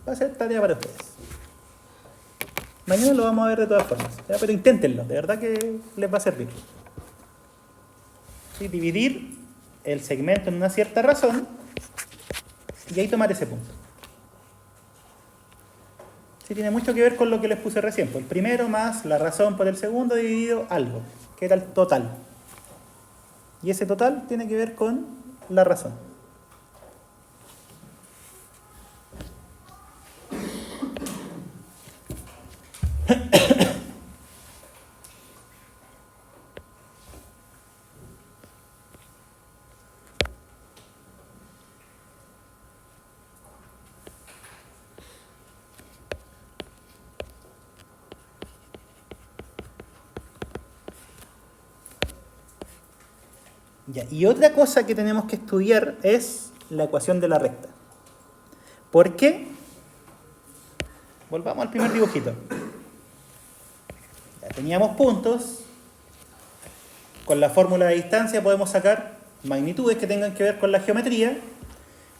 va a ser tarea para ustedes. Mañana lo vamos a ver de todas formas, ¿ya? Pero inténtenlo, de verdad que les va a servir. ¿Sí? Dividir el segmento en una cierta razón y ahí tomar ese punto. Sí, tiene mucho que ver con lo que les puse recién, pues el primero más la razón por el segundo dividido algo, que era el total. Y ese total tiene que ver con la razón. Ya, y otra cosa que tenemos que estudiar es la ecuación de la recta. ¿Por qué? Volvamos al primer dibujito. Ya teníamos puntos. Con la fórmula de distancia podemos sacar magnitudes que tengan que ver con la geometría.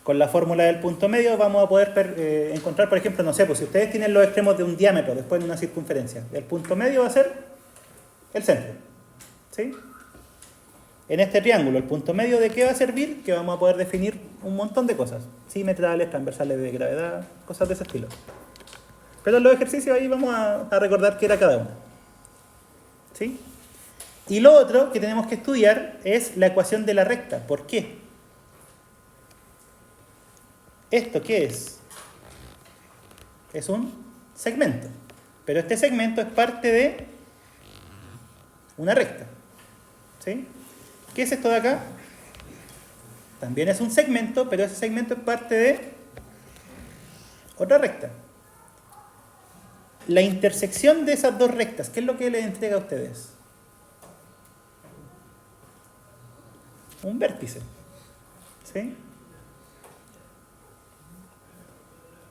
Con la fórmula del punto medio vamos a poder encontrar, por ejemplo, no sé, pues si ustedes tienen los extremos de un diámetro después de una circunferencia, el punto medio va a ser el centro. ¿Sí? En este triángulo, el punto medio, ¿de qué va a servir? Que vamos a poder definir un montón de cosas. Simetrales, transversales de gravedad, cosas de ese estilo. Pero en los ejercicios ahí vamos a recordar qué era cada uno. ¿Sí? Y lo otro que tenemos que estudiar es la ecuación de la recta. ¿Por qué? ¿Esto qué es? Es un segmento. Pero este segmento es parte de una recta. ¿Sí? ¿Qué es esto de acá? También es un segmento, pero ese segmento es parte de otra recta. La intersección de esas dos rectas, ¿qué es lo que les entrega a ustedes? Un vértice. ¿Sí?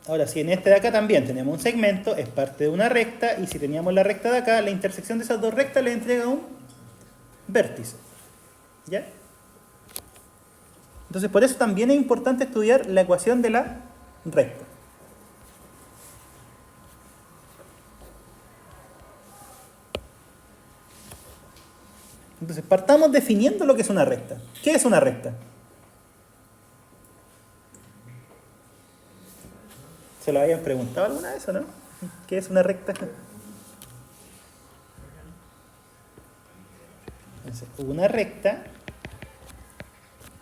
Ahora, si en este de acá también tenemos un segmento, es parte de una recta, y si teníamos la recta de acá, la intersección de esas dos rectas le entrega un vértice. ¿Ya? Entonces, por eso también es importante estudiar la ecuación de la recta. Entonces, partamos definiendo lo que es una recta. ¿Qué es una recta? ¿Se lo habían preguntado alguna vez o no? ¿Qué es una recta? Entonces, una recta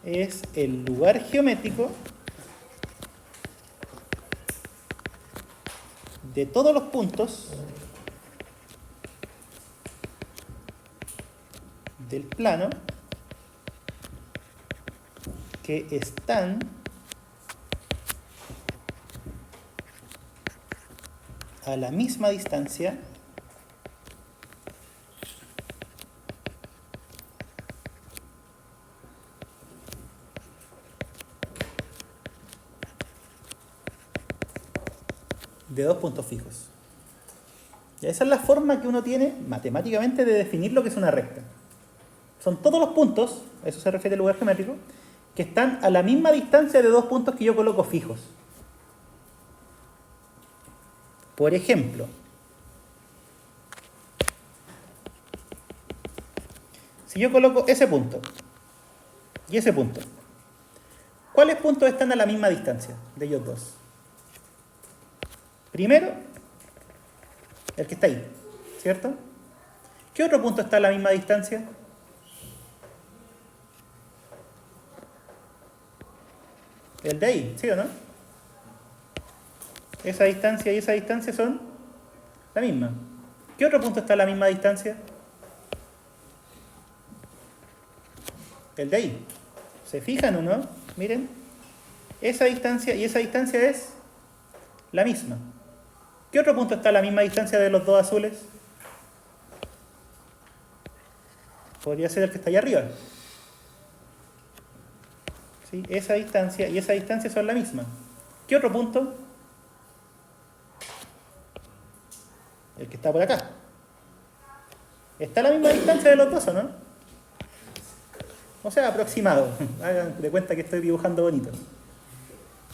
es el lugar geométrico de todos los puntos del plano que están a la misma distancia de dos puntos fijos. Y esa es la forma que uno tiene matemáticamente de definir lo que es una recta. Son todos los puntos, a eso se refiere el lugar geométrico, que están a la misma distancia de dos puntos que yo coloco fijos. Por ejemplo, si yo coloco ese punto y ese punto, ¿cuáles puntos están a la misma distancia de ellos dos? Primero, el que está ahí, ¿cierto? ¿Qué otro punto está a la misma distancia? El de ahí, ¿sí o no? Esa distancia y esa distancia son la misma. ¿Qué otro punto está a la misma distancia? El de ahí. ¿Se fijan o no? Miren. Esa distancia y esa distancia es la misma. ¿Qué otro punto está a la misma distancia de los dos azules? Podría ser el que está allá arriba. ¿Sí? Esa distancia y esa distancia son la misma. ¿Qué otro punto? El que está por acá. ¿Está a la misma distancia de los dos o no? O sea, aproximado. Hagan de cuenta que estoy dibujando bonito.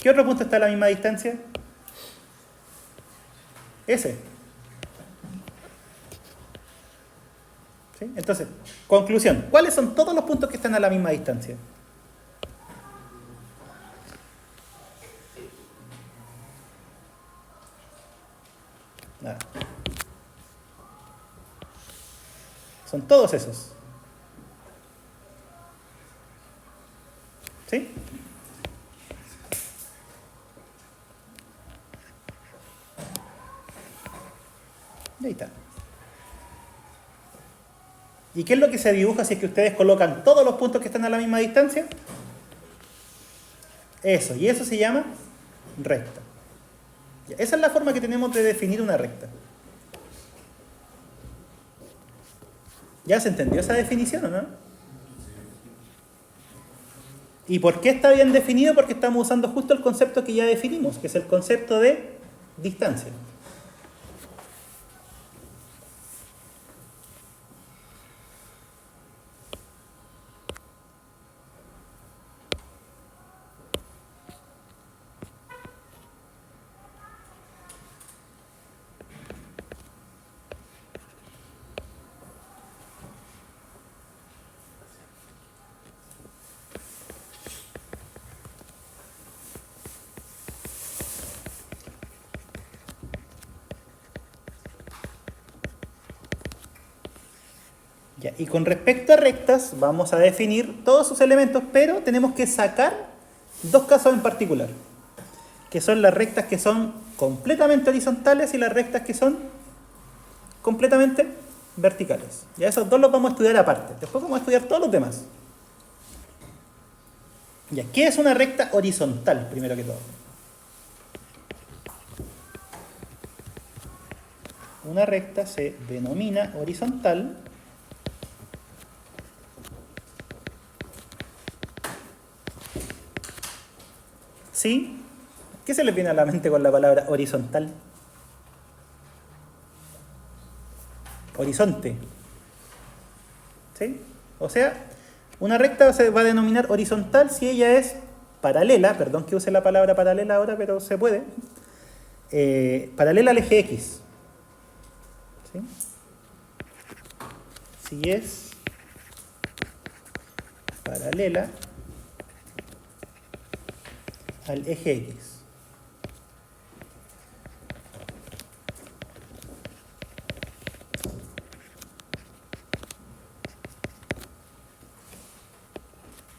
¿Qué otro punto está a la misma distancia? Ese. ¿Sí? Entonces, conclusión. ¿Cuáles son todos los puntos que están a la misma distancia? Nada. Son todos esos. ¿Sí? Y ahí está. ¿Y qué es lo que se dibuja si es que ustedes colocan todos los puntos que están a la misma distancia? Eso, y eso se llama recta. Esa es la forma que tenemos de definir una recta. ¿Ya se entendió esa definición o no? ¿Y por qué está bien definido? Porque estamos usando justo el concepto que ya definimos, que es el concepto de distancia. Ya, y con respecto a rectas, vamos a definir todos sus elementos, pero tenemos que sacar dos casos en particular. que son las rectas que son completamente horizontales y las rectas que son completamente verticales. Ya esos dos los vamos a estudiar aparte. Después vamos a estudiar todos los demás. Ya, ¿qué es una recta horizontal, primero que todo? Una recta se denomina horizontal ¿sí? ¿Qué se les viene a la mente con la palabra horizontal? Horizonte. ¿Sí? O sea, una recta se va a denominar horizontal si ella es paralela, perdón que use la palabra paralela ahora, pero se puede, paralela al eje X. ¿Sí? Si es paralela al eje X.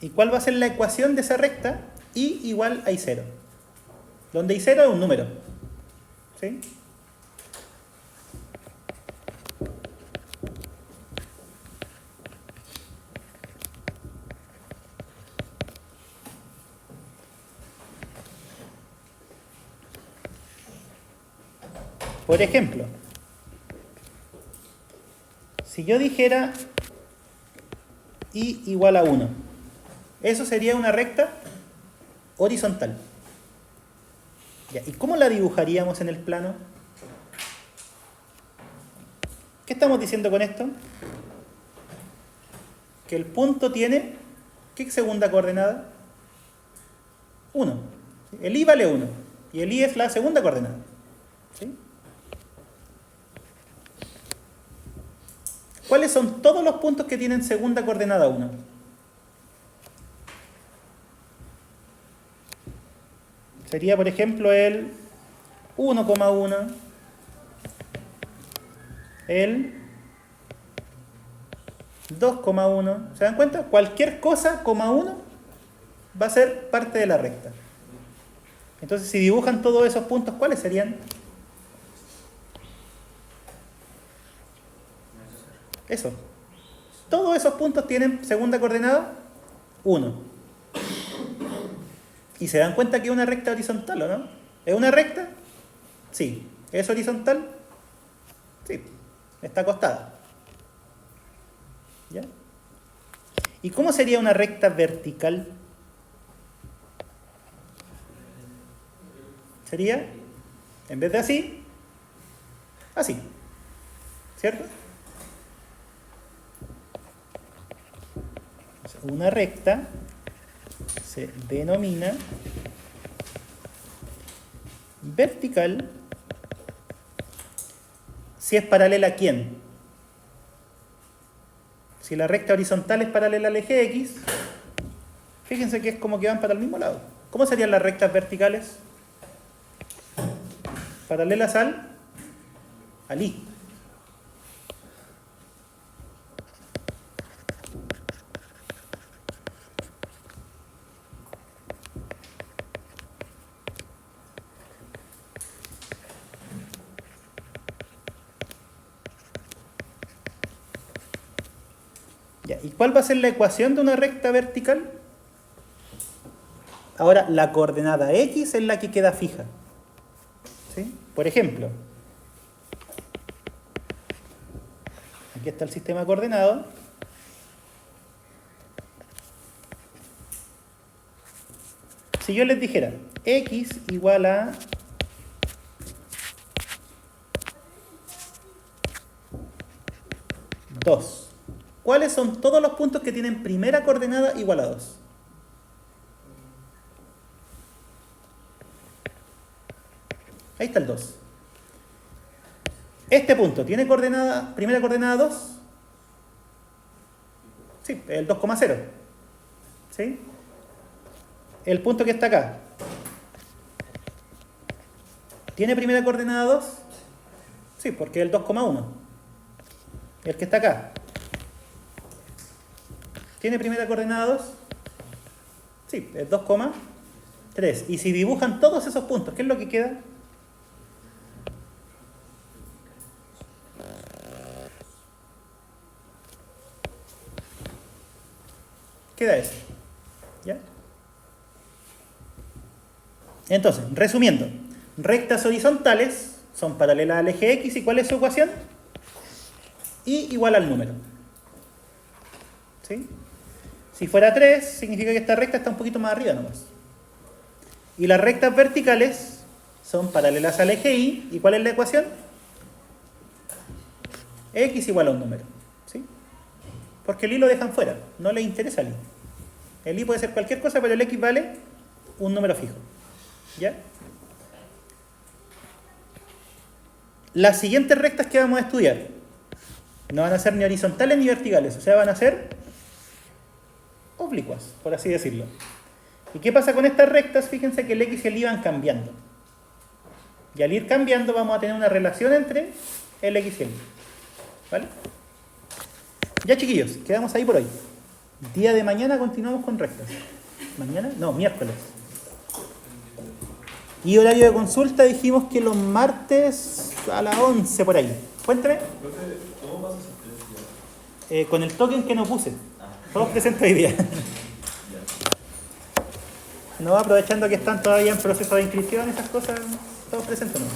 ¿Y cuál va a ser la ecuación de esa recta? Y igual a I0. Donde I0 es un número. ¿Sí? Por ejemplo, si yo dijera I igual a 1, eso sería una recta horizontal. Ya, ¿y cómo la dibujaríamos en el plano? ¿Qué estamos diciendo con esto? Que el punto tiene, ¿qué segunda coordenada? 1. El I vale 1 y el I es la segunda coordenada. ¿Sí? ¿Cuáles son todos los puntos que tienen segunda coordenada 1? Sería, por ejemplo, el 1,1, el 2,1. ¿Se dan cuenta? Cualquier cosa, coma 1, va a ser parte de la recta. Entonces, si dibujan todos esos puntos, ¿cuáles serían? Eso. Todos esos puntos tienen segunda coordenada 1. Y se dan cuenta que es una recta horizontal, ¿o no? ¿Es una recta? Sí. ¿Es horizontal? Sí. Está acostada. ¿Ya? ¿Y cómo sería una recta vertical? Sería, en vez de así, así. ¿Cierto? Una recta se denomina vertical si es paralela a quién. Si la recta horizontal es paralela al eje X, fíjense que es como que van para el mismo lado. ¿Cómo serían las rectas verticales? Paralelas al I. Ya, ¿y cuál va a ser la ecuación de una recta vertical? Ahora, la coordenada X es la que queda fija. ¿Sí? Por ejemplo, aquí está el sistema de coordenadas. Si yo les dijera X igual a 2, ¿cuáles son todos los puntos que tienen primera coordenada igual a 2? Ahí está el 2. ¿Este punto tiene primera coordenada 2? Sí, el 2,0. ¿Sí? El punto que está acá, ¿tiene primera coordenada 2? Sí, porque es el 2,1. El que está acá, ¿tiene primera coordenada 2? Sí, es 2,1. 3. Y si dibujan todos esos puntos, ¿qué es lo que queda? Queda eso. ¿Ya? Entonces, resumiendo, rectas horizontales son paralelas al eje X. ¿Y cuál es su ecuación? Y igual al número. ¿Sí? Si fuera 3, significa que esta recta está un poquito más arriba nomás. Y las rectas verticales son paralelas al eje Y. ¿Y cuál es la ecuación? X igual a un número. ¿Sí? Porque el Y lo dejan fuera. No les interesa el Y. El Y puede ser cualquier cosa, pero el X vale un número fijo. ¿Ya? Las siguientes rectas que vamos a estudiar no van a ser ni horizontales ni verticales. O sea, van a ser oblicuas, por así decirlo. ¿Y qué pasa con estas rectas? Fíjense que el X y el Y van cambiando. Y al ir cambiando vamos a tener una relación entre el X y el Y. ¿Vale? Ya, chiquillos, quedamos ahí por hoy. Día de mañana continuamos con rectas. ¿Mañana? No, miércoles. Y horario de consulta dijimos que los martes a las 11 por ahí. Cuéntame. ¿Cómo vas a hacer? Con el token que no puse. Todos presentes hoy día. No, aprovechando que están todavía en proceso de inscripción, esas cosas, todos presentes, ¿no?